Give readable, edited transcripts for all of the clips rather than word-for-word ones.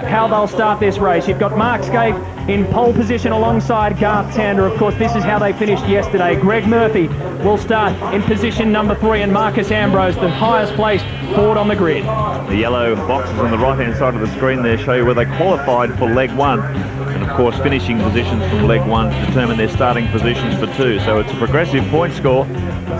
How they'll start this race. You've got Mark Scaife in pole position alongside Garth Tander. Of course, this is how they finished yesterday. Greg Murphy will start in position number 3 and Marcus Ambrose, the highest placed forward on the grid. The yellow boxes on the right-hand side of the screen there show you where they qualified for leg 1. And of course, finishing positions from leg 1 to determine their starting positions for 2. So it's a progressive point score.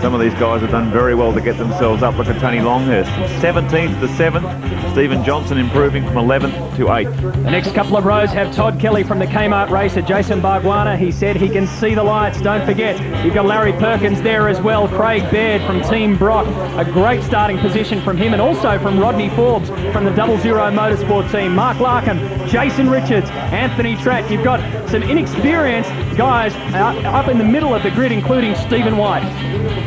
Some of these guys have done very well to get themselves up. Look at Tony Longhurst from 17th to 7th. Stephen Johnson improving from 11th to 8th. The next couple of rows have Todd Kelly from the Kmart racer, Jason Bargwana. He said he can see the lights. Don't forget, you've got Larry Perkins there as well. Craig Baird from Team Brock. A great starting position from him, and also from Rodney Forbes from the 00 Motorsport team. Mark Larkin, Jason Richards, Anthony Tratt. You've got some inexperienced guys up in the middle of the grid, including Stephen White.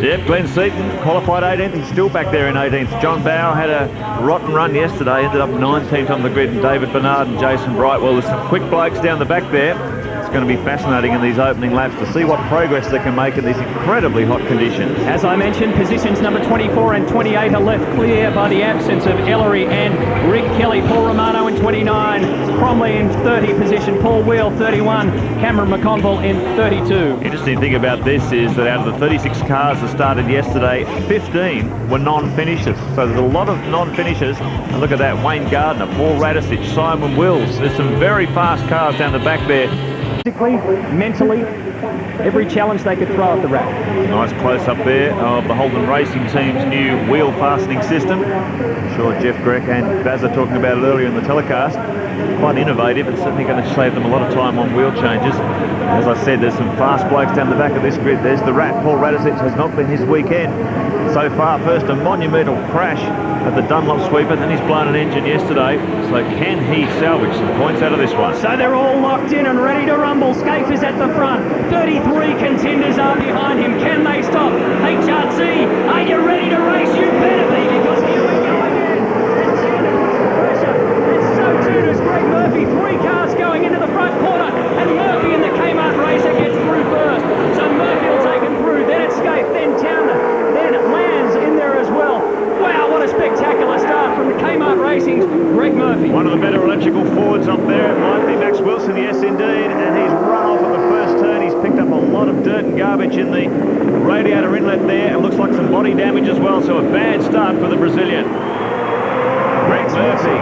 Yep, Glenn Seton qualified 18th. He's still back there in 18th. John Bowe had a rotten run yesterday, ended up 19th on the grid, and David Bernard and Jason Brightwell. There's some quick blokes down the back there. It's going to be fascinating in these opening laps to see what progress they can make in these incredibly hot conditions. As I mentioned, positions number 24 and 28 are left clear by the absence of Ellery and Rick Kelly. Paul Romano in 29, Cromley in 30 position, Paul Wheel 31, Cameron McConville in 32. Interesting thing about this is that out of the 36 cars that started yesterday, 15 were non-finishers. So there's a lot of non-finishers. And look at that, Wayne Gardner, Paul Radisich, Simon Wills. There's some very fast cars down the back there. Physically, mentally, every challenge they could throw at the rack. Nice close-up there of the Holden Racing team's new wheel fastening system. I'm sure Jeff Grech and Baz are talking about it earlier in the telecast. Quite innovative and certainly going to save them a lot of time on wheel changes. As I said, there's some fast blokes down the back of this grid. There's the Rat. Paul Radisich has not been his weekend so far. First, a monumental crash at the Dunlop sweeper, then he's blown an engine yesterday. So can he salvage some points out of this one? So they're all locked in and ready to rumble. Scaife is at the front. 33 contenders are behind him. Can they stop? HRT, are you ready to race? You better be, because here we go again. And Tanner pressure. And so too does Greg Murphy. 3 cars going into the front corner. And Murphy in the Kmart racer gets through first. So Murphy will take him through. Then it's Scaife, then Towner, then Lands in there as well. Wow, what a spectacular start from the Kmart Racing's Greg Murphy. One of the better electrical forwards up there. It might be Max Wilson, yes indeed, and he's run off at the first turn. He's picked up a lot of dirt and garbage in the radiator inlet there, and looks like some body damage as well, so a bad start for the Brazilian. Greg Murphy.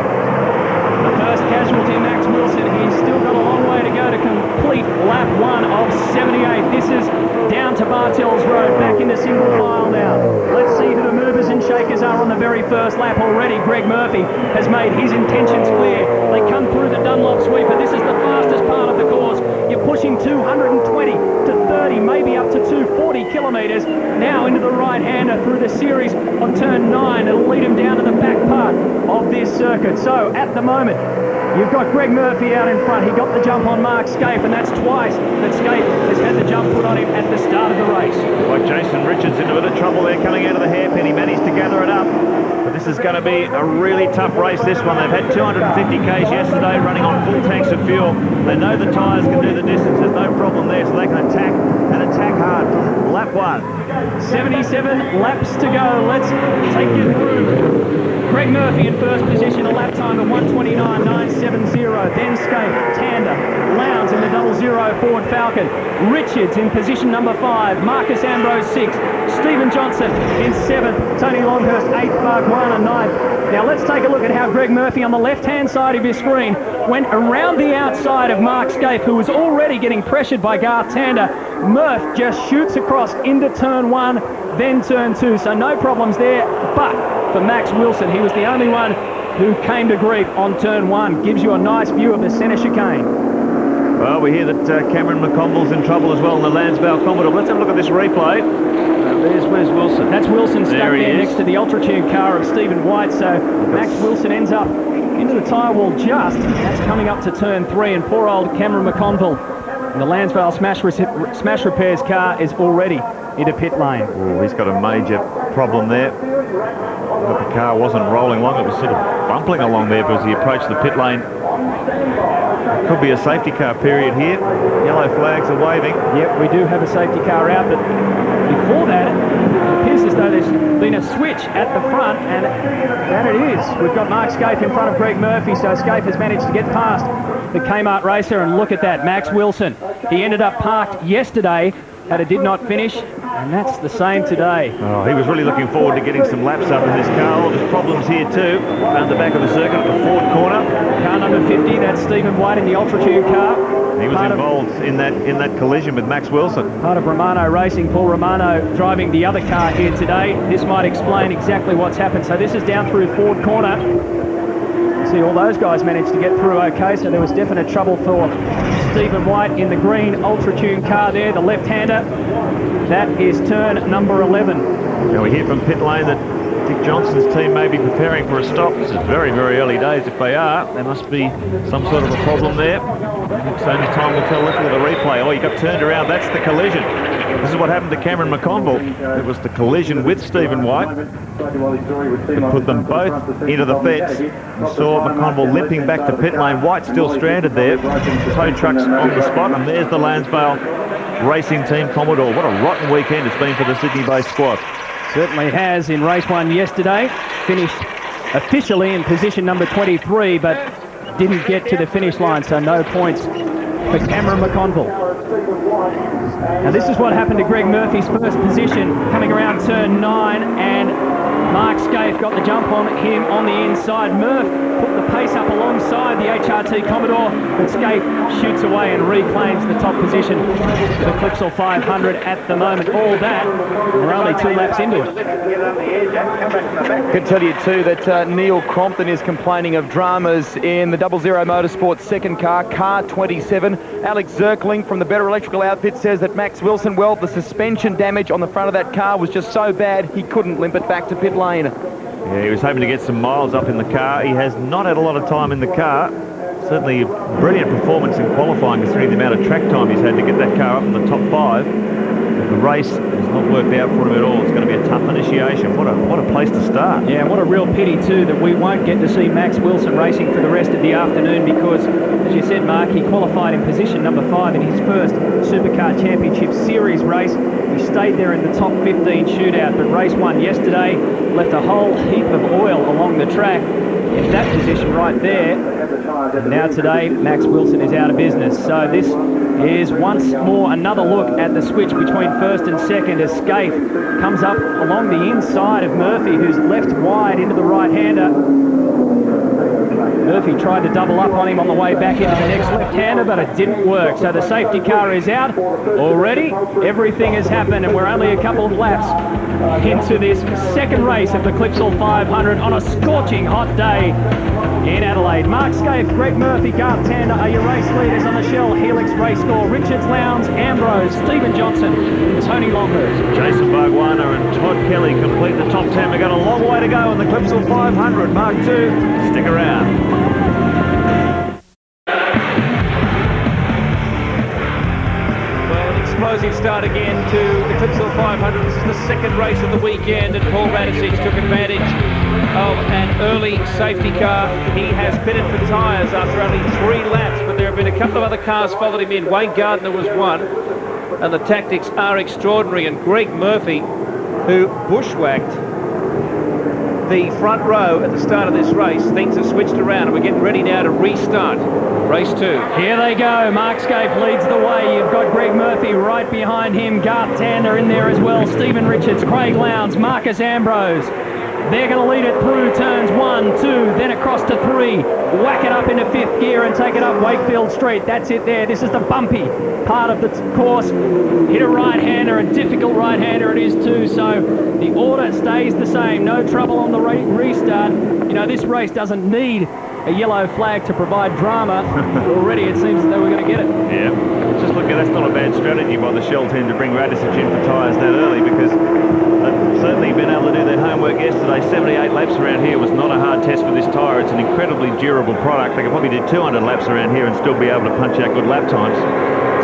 The first casualty, Max Wilson. He's still got a long way to go to complete lap 1 of 78. This is down to Bartels Road, back into single file now. Let's see who the movers and shakers are on the very first lap already. Greg Murphy has made his intentions clear. They come through the Dunlop sweeper. This is the fastest part of the course. You're pushing 220 to 30, maybe up to 240 kilometres. Now into the right-hander through the series on turn 9. It'll lead him down to the back part of this circuit. So at the moment, you've got Greg Murphy out in front. He got the jump on Mark Scaife, and that's twice that Scaife has had the jump put on him at the start of the race. Like Jason Richards into a bit of trouble there coming out of the hairpin. He managed to gather it up. But this is going to be a really tough race, this one. They've had 250 k's yesterday running on full tanks of fuel. They know the tyres can do the distance. There's no problem there, so they can attack and attack hard from lap 1. 77 laps to go. Let's take you through. Greg Murphy in first position, a lap time of 1:29.970. Then Scaife, Tander, Lowndes in the 00 Ford Falcon. Richards in position number 5. Marcus Ambrose 6th. Stephen Johnson in 7th. Tony Longhurst 8th. Bargwana 9th. Now let's take a look at how Greg Murphy on the left-hand side of your screen went around the outside of Mark Scaife, who was already getting pressured by Garth Tander. Murph just shoots across into turn 1, then turn 2. So no problems there. But for Max Wilson, he was the only one who came to grief on turn 1. Gives you a nice view of the centre chicane. Well, we hear that Cameron McConville's in trouble as well in the Lansvale Commodore. Let's have a look at this replay. Where's Wilson? That's Wilson stuck there is. next to the Ultratune car of Stephen White. So Max Wilson ends up into the tyre wall just. That's coming up to turn 3, and poor old Cameron McConville in the Lansvale Smash Repairs car is already into pit lane. Oh, he's got a major problem there. But the car wasn't rolling along, it was sort of bumping along there as he approached the pit lane. Could be a safety car period here. Yellow flags are waving. Yep, we do have a safety car out, but Before that, it appears as though there's been a switch at the front, and that it is. We've got Mark Scaife in front of Greg Murphy, so Scaife has managed to get past the Kmart racer, and look at that, Max Wilson. He ended up parked yesterday, but it did not finish, and that's the same today. Oh, he was really looking forward to getting some laps up in this car. Oh, there's problems here too. Around the back of the circuit at the Ford corner. Car number 50, that's Stephen White in the Ultra Tune car. He was involved in that collision with Max Wilson. Part of Romano Racing, Paul Romano driving the other car here today. This might explain exactly what's happened. So this is down through Ford corner. See, all those guys managed to get through okay, so there was definite trouble for Stephen White in the green Ultra Tune car there, the left-hander. That is turn number 11. Now we hear from pit lane that Dick Johnson's team may be preparing for a stop. This is very, very early days. If they are, there must be some sort of a problem there. So only time will tell. Look at the replay. Oh, he got turned around. That's the collision. This is what happened to Cameron McConville. It was the collision with Stephen White that put them both into the fence. You saw McConville limping back to pit lane. White still stranded there. Tow trucks on the spot, and there's the Lansvale Racing Team Commodore. What a rotten weekend it's been for the Sydney-based squad. Certainly has in race one yesterday. Finished officially in position number 23, but didn't get to the finish line, so no points for Cameron McConville. Now this is what happened to Greg Murphy's first position, coming around turn 9, and Mark Scaife got the jump on him on the inside. Murph put the pace up alongside the HRT Commodore, but Scaife shoots away and reclaims the top position for the Clipsal 500 at the moment. All that, we're only 2 laps into it. I can tell you too that Neil Crompton is complaining of dramas in the 00 Motorsports second car, car 27. Alex Zirkling from the Better Electrical outfit says that Max Wilson, well, the suspension damage on the front of that car was just so bad he couldn't limp it back to pit lane. Yeah, he was hoping to get some miles up in the car. He has not had a lot of time in the car. Certainly a brilliant performance in qualifying, considering the amount of track time he's had to get that car up in the top 5. But the race has not worked out for him at all. It's going to be a tough initiation. What a place to start. Yeah, what a real pity too that we won't get to see Max Wilson racing for the rest of the afternoon, because, as you said, Mark, he qualified in position number 5 in his first Supercar Championship Series race. He stayed there in the top 15 shootout, but race 1 yesterday left a whole heap of oil along the track in that position right there. And now today, Max Wilson is out of business. So this is once more another look at the switch between first and second as Scaife comes up along the inside of Murphy, who's left wide into the right-hander. Murphy tried to double up on him on the way back into the next left-hander, but it didn't work. So the safety car is out already. Everything has happened, and we're only a couple of laps into this second race of the Clipsal 500 on a scorching hot day in Adelaide. Mark Scaife, Greg Murphy, Garth Tander are your race leaders on the Shell Helix race score. Richards, Lowndes, Ambrose, Stephen Johnson, Tony Longhurst. Jason Bargwanna and Todd Kelly complete the top 10. We've got a long way to go in the Clipsal 500. Mark 2, stick around. Explosive start again to the Clipsal 500. This is the second race of the weekend, and Paul Radisich took advantage of an early safety car. He has pitted for tyres after only 3 laps, but there have been a couple of other cars followed him in. Wayne Gardner was one, and the tactics are extraordinary. And Greg Murphy, who bushwhacked the front row at the start of this race, things have switched around, and we're getting ready now to restart race 2. Here they go. Mark Scaife leads the way. You've got Greg Murphy right behind him. Garth Tander in there as well. Stephen Richards, Craig Lowndes, Marcus Ambrose. They're going to lead it through turns 1, 2, then across to 3. Whack it up into 5th gear and take it up Wakefield Street. That's it there. This is the bumpy part of the course. Hit a right-hander, a difficult right-hander it is too. So the order stays the same. No trouble on the restart. You know, this race doesn't need a yellow flag to provide drama. Already it seems that we're going to get it. Yeah, just look at that's not a bad strategy by the Shell team to bring Radisich in for tyres that early, because they've certainly been able to do their homework yesterday. 78 laps around here was not a hard test for this tyre. It's an incredibly durable product. They could probably do 200 laps around here and still be able to punch out good lap times.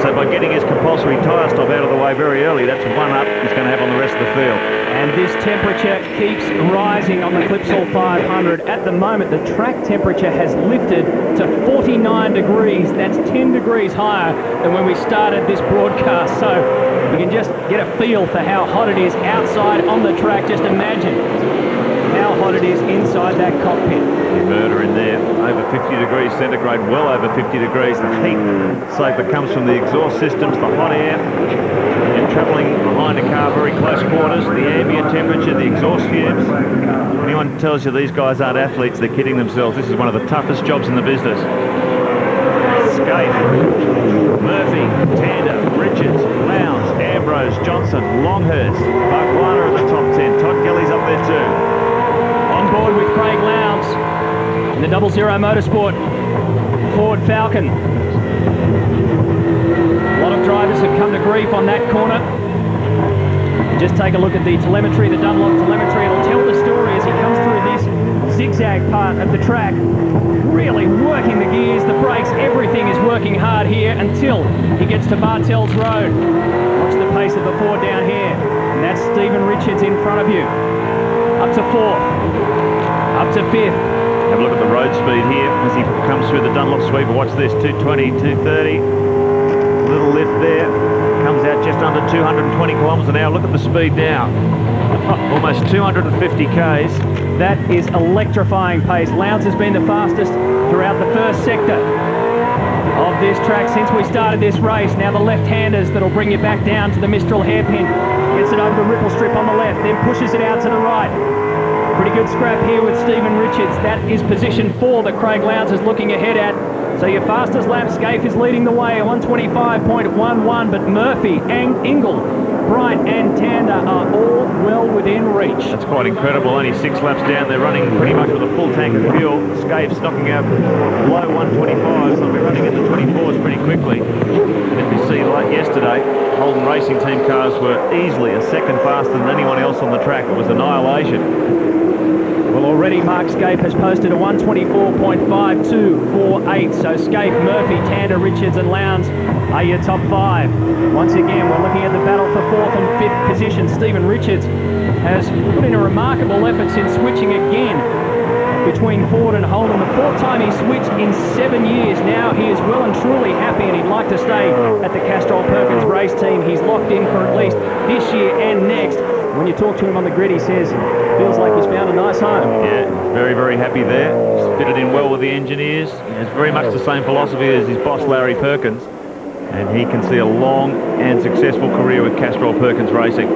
So by getting his compulsory tyre stop out of the way very early, that's one up he's going to have on the rest of the field. And this temperature keeps rising on the Clipsal 500. At the moment, the track temperature has lifted to 49 degrees. That's 10 degrees higher than when we started this broadcast. So you can just get a feel for how hot it is outside on the track. Just imagine how hot it is inside that cockpit. Murder in there, over 50 degrees centigrade, well over 50 degrees. The heat save that comes from the exhaust systems, the hot air. You're travelling behind a car very close quarters, the ambient temperature, the exhaust fumes. If anyone tells you these guys aren't athletes, they're kidding themselves. This is one of the toughest jobs in the business. Scaife, Murphy, Tander, Richards, Lowndes, Ambrose, Johnson, Longhurst, Barkwana in the top 10. Todd Kelly's up there too. On board with Craig Lowndes in the 00 Motorsport Ford Falcon. A lot of drivers have come to grief on that corner. Just take a look at the telemetry, the Dunlop telemetry. It'll tell the story as he comes through this zigzag part of the track. Really working the gears, the brakes, everything is working hard here until he gets to Bartels Road. Watch the pace of the Ford down here. And that's Stephen Richards in front of you. Up to 4th, up to 5th. Have a look at the road speed here as he comes through the Dunlop sweeper. Watch this, 220, 230. Little lift there. Comes out just under 220 kilometres an hour. Look at the speed now. Almost 250 Ks. That is electrifying pace. Lowndes has been the fastest throughout the first sector of this track since we started this race. Now the left-handers that'll bring you back down to the Mistral hairpin. Gets it over the ripple strip on the left, then pushes it out to the right. Pretty good scrap here with Stephen Richards. That is position 4 that Craig Lowndes is looking ahead at. So your fastest lap, Scaife is leading the way at 125.11, but Murphy, Ingle, Bright and Tander are all well within reach. That's quite incredible. Only 6 laps down. They're running pretty much with a full tank of fuel. Scaife's knocking out below 125, so they'll be running in the 24s pretty quickly. And if you see, like yesterday, Holden Racing Team cars were easily a second faster than anyone else on the track. It was annihilation. Well, already Mark Scaife has posted a 124.5248. So Scaife, Murphy, Tander, Richards and Lowndes are your top 5. Once again, we're looking at the battle for 4th and 5th position. Stephen Richards has put in a remarkable effort since switching again between Ford and Holden. The 4th time he switched in 7 years. Now he is well and truly happy and he'd like to stay at the Castrol Perkins race team. He's locked in for at least this year and next. When you talk to him on the grid, he says, feels like he's found a nice home. Yeah, very, very happy there. He's fitted in well with the engineers. He has very much the same philosophy as his boss, Larry Perkins. And he can see a long and successful career with Castrol Perkins Racing.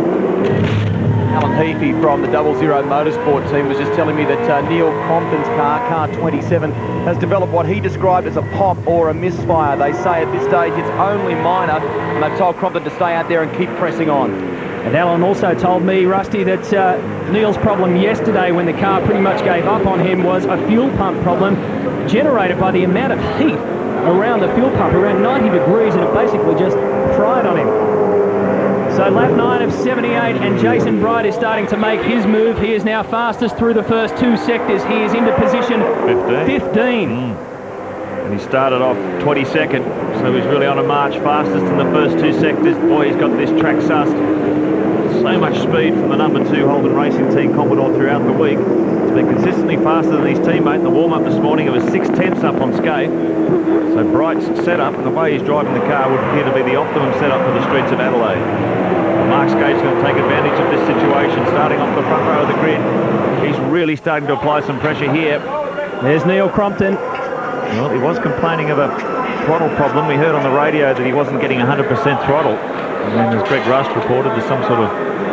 Alan Heafy from the 00 Motorsport team was just telling me that Neil Crompton's car 27, has developed what he described as a pop or a misfire. They say at this stage it's only minor, and they've told Crompton to stay out there and keep pressing on. And Alan also told me, Rusty, that Neil's problem yesterday when the car pretty much gave up on him was a fuel pump problem generated by the amount of heat around the fuel pump, around 90 degrees, and it basically just fried on him. So lap 9 of 78, and Jason Bright is starting to make his move. He is now fastest through the first 2 sectors. He is into position 15. And he started off 22nd, so he's really on a march, fastest in the first 2 sectors. Boy, he's got this track sussed. So much speed from the number 2 Holden Racing Team Commodore throughout the week. He's been consistently faster than his teammate. The warm-up this morning, it was 6/10 up on Scaife. So Bright's setup and the way he's driving the car would appear to be the optimum setup for the streets of Adelaide. Mark Scaife's going to take advantage of this situation, starting off the front row of the grid. He's really starting to apply some pressure here. There's Neil Crompton. Well, he was complaining of a throttle problem. We heard on the radio that he wasn't getting 100% throttle. And then as Greg Rust reported, there's some sort of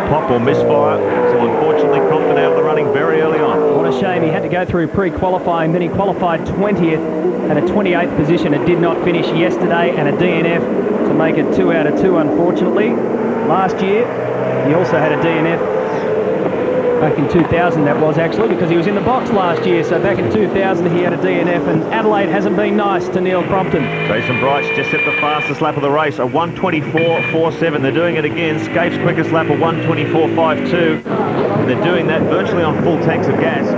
pop or misfire. So unfortunately, Crompton out of the running very early on. What a shame. He had to go through pre-qualifying. Then he qualified 20th and a 28th position. It did not finish yesterday, and a DNF to make it 2 out of 2, unfortunately. Last year, he also had a DNF. Back in 2000, that was actually, because he was in the box last year. So back in 2000, he had a DNF, and Adelaide hasn't been nice to Neil Crompton. Jason Bright's just set the fastest lap of the race, a 124.47. They're doing it again. Scaife's quickest lap, a 124.52. And they're doing that virtually on full tanks of gas.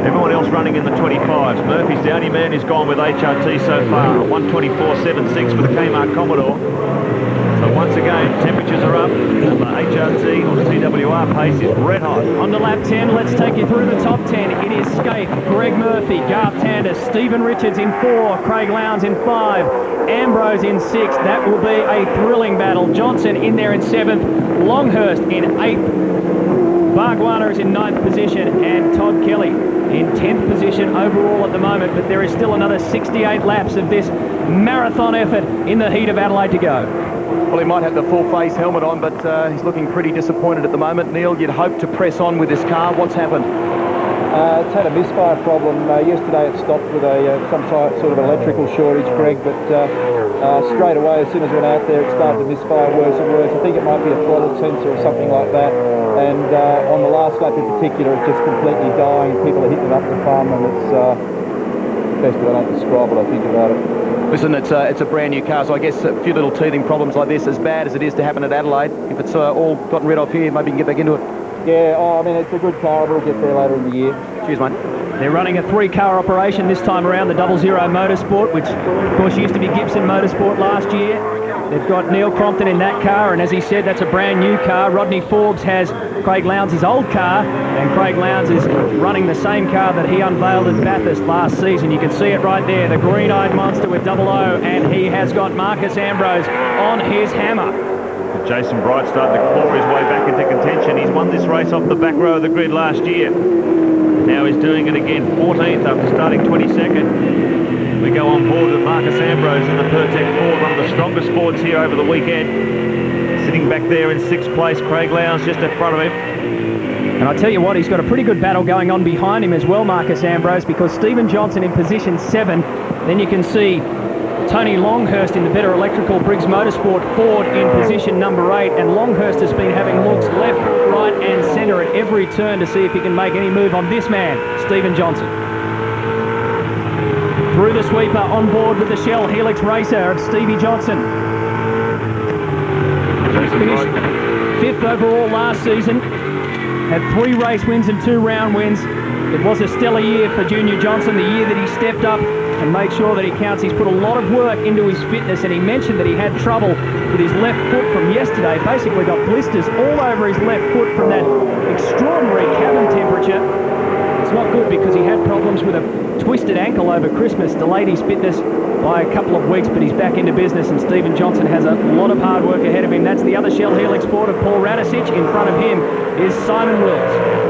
Everyone else running in the 25s. Murphy's the only man who's gone with HRT so far. 124.76 for the Kmart Commodore. So once again, temperatures are up. And the HRT or TWR pace is red hot. On to lap 10, let's take you through the top 10. It is Scaife, Greg Murphy, Garth Tander, Stephen Richards in 4, Craig Lowndes in 5, Ambrose in 6. That will be a thrilling battle. Johnson in there in 7th, Longhurst in 8th, Bargwanna is in 9th position, and Todd Kelly in 10th position overall at the moment. But there is still another 68 laps of this marathon effort in the heat of Adelaide to go. Well, he might have the full face helmet on, but he's looking pretty disappointed at the moment. Neil, you'd hope to press on with this car. What's happened? It's had a misfire problem. Yesterday it stopped with some sort of electrical shortage, Greg, but straight away, as soon as it went out there, it started to misfire worse and worse. I think it might be a throttle sensor or something like that. And on the last lap in particular, it's just completely dying. People are hitting it up the farm, and it's best if I don't describe what I think about it. Listen, it's a brand new car, so I guess a few little teething problems like this, as bad as it is to happen at Adelaide, if it's all gotten rid of here, maybe you can get back into it. Yeah, I mean, it's a good car. We'll get there later in the year. Cheers, mate. They're running a 3-car operation this time around, the 00 Motorsport, which of course used to be Gibson Motorsport last year. They've got Neil Crompton in that car, and as he said, that's a brand new car. Rodney Forbes has Craig Lowndes' old car, and Craig Lowndes is running the same car that he unveiled at Bathurst last season. You can see it right there, the green-eyed monster with 00, and he has got Marcus Ambrose on his hammer. Jason Bright starting to claw his way back into contention. He's won this race off the back row of the grid last year. Now he's doing it again, 14th after starting 22nd. We go on board with Marcus Ambrose in the Pertec Ford, one of the strongest Fords here over the weekend. Sitting back there in 6th place, Craig Lowndes just in front of him. And I tell you what, he's got a pretty good battle going on behind him as well, Marcus Ambrose, because Stephen Johnson in position 7. Then you can see Tony Longhurst in the Better Electrical Briggs Motorsport Ford in position number 8, and Longhurst has been having looks left, right and centre at every turn to see if he can make any move on this man, Stephen Johnson. Through the sweeper, on board with the Shell Helix Racer of Stevie Johnson. He finished 5th overall last season, had 3 race wins and 2 round wins. It was a stellar year for Junior Johnson, the year that he stepped up and made sure that he counts. He's put a lot of work into his fitness, and he mentioned that he had trouble with his left foot from yesterday. Basically got blisters all over his left foot from that extraordinary cabin temperature. It's not good because he had problems with a twisted ankle over Christmas, delayed his fitness by a couple of weeks, but he's back into business, and Stephen Johnson has a lot of hard work ahead of him. That's the other Shell Helix Ford of Paul Radisich. In front of him is Simon Wills.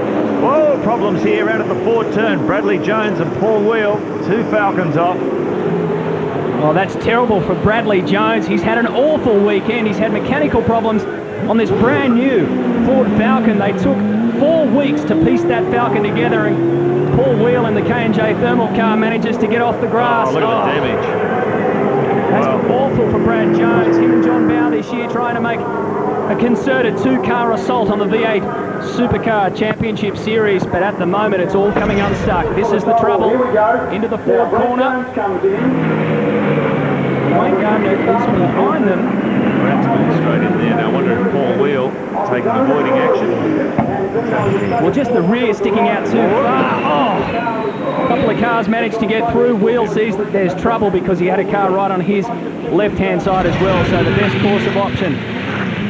Whoa, problems here out at the Ford turn. Bradley Jones and Paul Wheel, 2 Falcons off. Well, that's terrible for Bradley Jones. He's had an awful weekend. He's had mechanical problems on this brand new Ford Falcon. They took 4 weeks to piece that Falcon together, and Paul Wheel in the K&J thermal car manages to get off the grass. Oh, look at the damage. That's awful for Brad Jones. Him and John Bow this year trying to make a concerted 2-car assault on the V8 Supercar Championship Series, but at the moment it's all coming unstuck. This is the trouble. Into the Ford corner. Wayne Gardner is behind them. That's moving straight in there. Now I wonder if Paul Wheel taking avoiding action. Well, just the rear sticking out too far. Oh! A couple of cars managed to get through. Wheel sees that there's trouble because he had a car right on his left-hand side as well, so the best course of option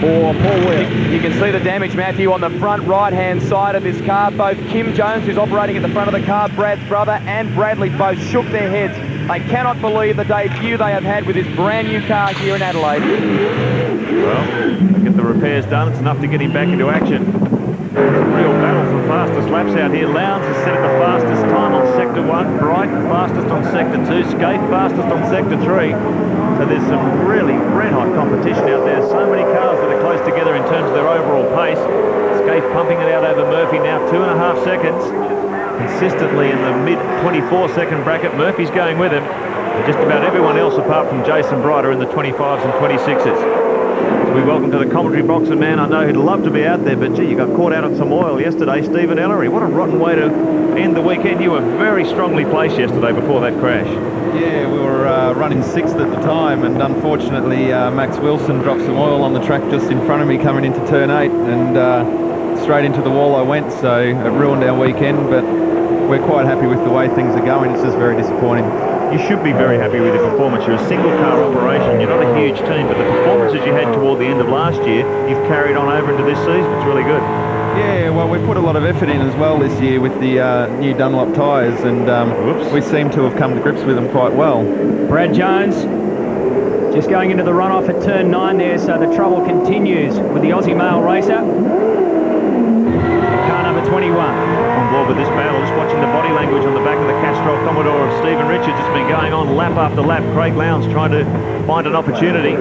for Paul Wheel. You can see the damage, Matthew, on the front right-hand side of this car. Both Kim Jones, who's operating at the front of the car, Brad's brother, and Bradley both shook their heads. They cannot believe the debut they have had with this brand new car here in Adelaide. Well, they get the repairs done. It's enough to get him back into action. It's a real battle for fastest laps out here. Lowndes has set the fastest time on Sector 1. Bright, fastest on Sector 2. Scaife, fastest on Sector 3. So there's some really red-hot competition out there. So many cars that are close together in terms of their overall pace. Scaife pumping it out over Murphy now, 2.5 seconds. Consistently in the mid-24-second bracket. Murphy's going with him. And just about everyone else apart from Jason Bright are in the 25s and 26s. We welcome to the commentary box a man I know who'd love to be out there, but gee, you got caught out on some oil yesterday, Stephen Ellery. What a rotten way to end the weekend. You were very strongly placed yesterday before that crash. Yeah, we were running 6th at the time, and unfortunately Max Wilson dropped some oil on the track just in front of me coming into turn 8, and straight into the wall I went, so it ruined our weekend. But we're quite happy with the way things are going. It's just very disappointing. You should be very happy with your performance. You're a single car operation. You're not a huge team, but the performances you had toward the end of last year, you've carried on over into this season. It's really good. Yeah, well, we put a lot of effort in as well this year with the new Dunlop tyres, and we seem to have come to grips with them quite well. Brad Jones just going into the runoff at turn 9 there, so the trouble continues with the Aussie male racer. Car number 21. On board with this battle, just watching the body language on the back of the Castrol Commodore of Stephen Richards. It's been going on lap after lap. Craig Lowndes trying to find an opportunity.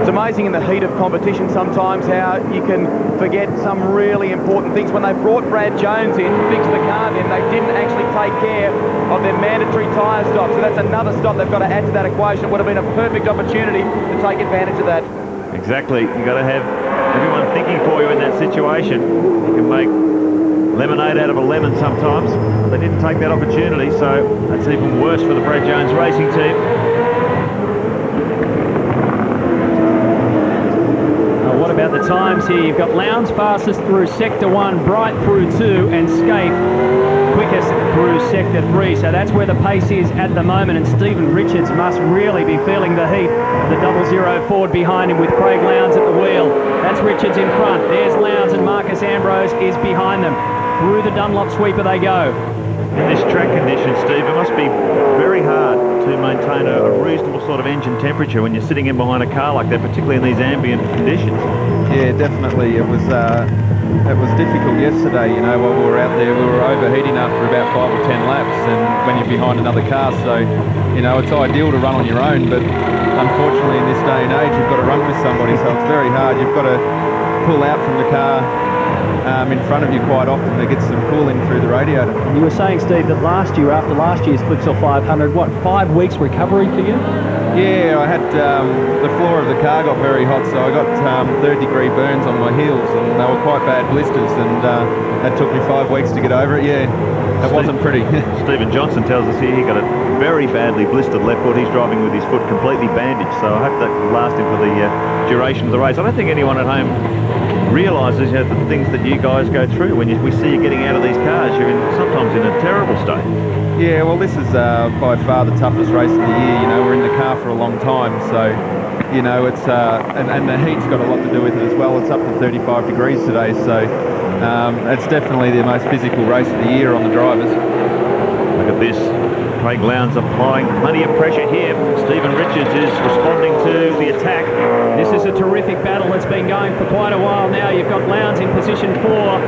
It's amazing in the heat of competition sometimes how you can forget some really important things. When they brought Brad Jones in to fix the car, then they didn't actually take care of their mandatory tyre stop. So that's another stop they've got to add to that equation. It would have been a perfect opportunity to take advantage of that. Exactly. You've got to have everyone thinking for you in that situation. You can make lemonade out of a lemon sometimes. They didn't take that opportunity, so that's even worse for the Brad Jones racing team. What about the times here? You've got Lowndes fastest through Sector 1, Bright through 2, and Scaife quickest through Sector 3. So that's where the pace is at the moment, and Stephen Richards must really be feeling the heat of the 00 Ford behind him with Craig Lowndes at the wheel. That's Richards in front. There's Lowndes, and Marcus Ambrose is behind them. Through the Dunlop sweeper they go. In this track condition, Steve, it must be very hard to maintain a reasonable sort of engine temperature when you're sitting in behind a car like that, particularly in these ambient conditions. Yeah, definitely. It was difficult yesterday, you know, while we were out there. We were overheating after about 5 or 10 laps, and when you're behind another car, so, you know, it's ideal to run on your own, but unfortunately in this day and age, you've got to run with somebody, so it's very hard. You've got to pull out from the car in front of you quite often to get some cooling through the radiator. You were saying, Steve, that after last year's Clipsal 500, what, 5 weeks recovery for you? Yeah, I had the floor of the car got very hot, so I got 3rd-degree burns on my heels, and they were quite bad blisters, and that took me 5 weeks to get over it. Yeah, that wasn't pretty. Stephen Johnson tells us here he got a very badly blistered left foot. He's driving with his foot completely bandaged, so I hope that will last him for the duration of the race. I don't think anyone at home realises the things that you guys go through when we see you getting out of these cars. You're sometimes in a terrible state. Yeah, well, this is by far the toughest race of the year. You know, we're in the car for a long time, so, you know, it's and the heat's got a lot to do with it as well. It's up to 35 degrees today, so it's definitely the most physical race of the year on the drivers. Look at this. Craig Lowndes applying plenty of pressure here. Stephen Richards is responding to the attack. This is a terrific battle that's been going for quite a while now. You've got Lowndes in position 4.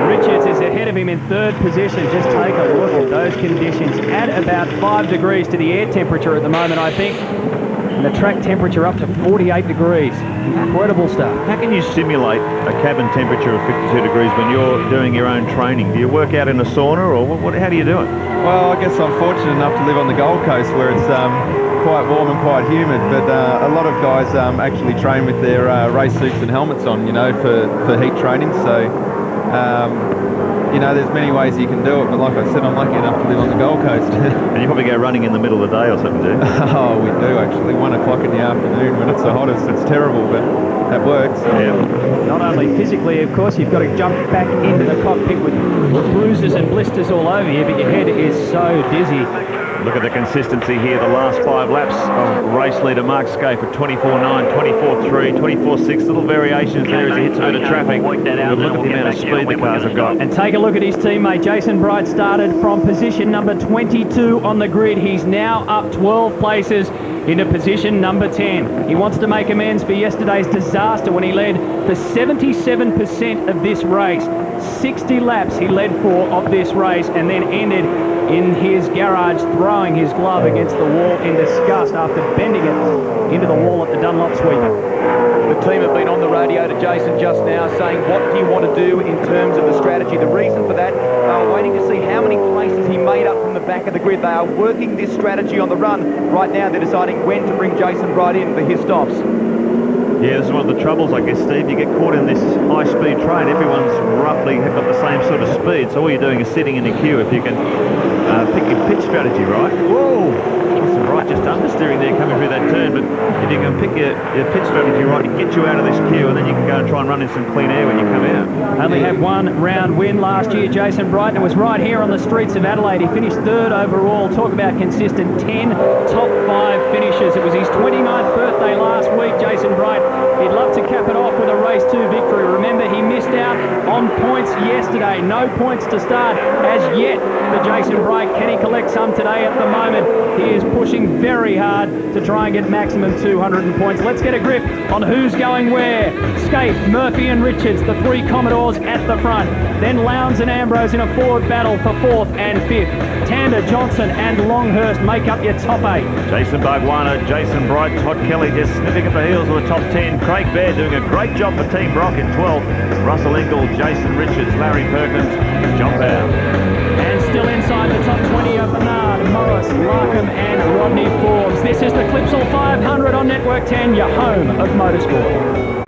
Richards is ahead of him in 3rd position. Just take a look at those conditions. At about 5 degrees to the air temperature at the moment, I think. And the track temperature up to 48 degrees. Incredible stuff. How can you simulate a cabin temperature of 52 degrees when you're doing your own training? Do you work out in a sauna, or how do you do it? Well, I guess I'm fortunate enough to live on the Gold Coast where it's quite warm and quite humid, but a lot of guys actually train with their race suits and helmets on, you know, for heat training. So, you know, there's many ways you can do it, but like I said, I'm lucky enough to live on the Gold Coast. And you probably go running in the middle of the day or something, do you? Oh, we do actually. 1 o'clock in the afternoon when it's the hottest. It's terrible, but that works. Yeah. Not only physically, of course, you've got to jump back into the cockpit with bruises and blisters all over you, but your head is so dizzy. Look at the consistency here. The last 5 laps of race leader Mark Scaife at 24.9, 24.3, 24.6. Little variations there as he hits a bit of traffic. But look at the amount of speed the cars have got. And take a look at his teammate. Jason Bright started from position number 22 on the grid. He's now up 12 places into position number 10. He wants to make amends for yesterday's disaster when he led for 77% of this race. 60 laps he led for of this race, and then ended in his garage throwing his glove against the wall in disgust after bending it into the wall at the Dunlop sweeper. The team have been on the radio to Jason just now saying, what do you want to do in terms of the strategy? The reason for that, they are waiting to see how many places he made up from the back of the grid. They are working this strategy on the run. Right now they're deciding when to bring Jason Bright in for his stops. Yeah, this is one of the troubles, I guess, Steve. You get caught in this high-speed train. Everyone's roughly got the same sort of speed, so all you're doing is sitting in a queue if you can pick your pit strategy right. Whoa! Bright just understeering there coming through that turn, but if you can pick your pit strategy right, it gets you out of this queue, and then you can go and try and run in some clean air when you come out. Only had one round win last year, Jason Bright, and it was right here on the streets of Adelaide. He finished third overall. Talk about consistent 10 top 5 finishes. It was his 29th birthday last week, Jason Bright. He'd love to cap it off with a race 2 victory. Remember, he missed out on points yesterday. No points to start as yet for Jason Bright. Can he collect some today? At the moment, he is pushing very hard to try and get maximum 200 points. Let's get a grip on who's going where. Skate, Murphy and Richards, the 3 Commodores at the front. Then Lowndes and Ambrose in a forward battle for 4th and 5th. Tander, Johnson and Longhurst make up your top 8. Jason Bargwanna, Jason Bright, Todd Kelly just sniffing at the heels of the top 10. Craig Baird doing a great job for Team Brock in 12th. Russell Engel, Jason Richards, Larry Perkins, John Bow. And still inside the top 20 are Bernard, Morris, Larkham and Rodney Forbes. This is the Clipsal 500 on Network 10, your home of motorsport.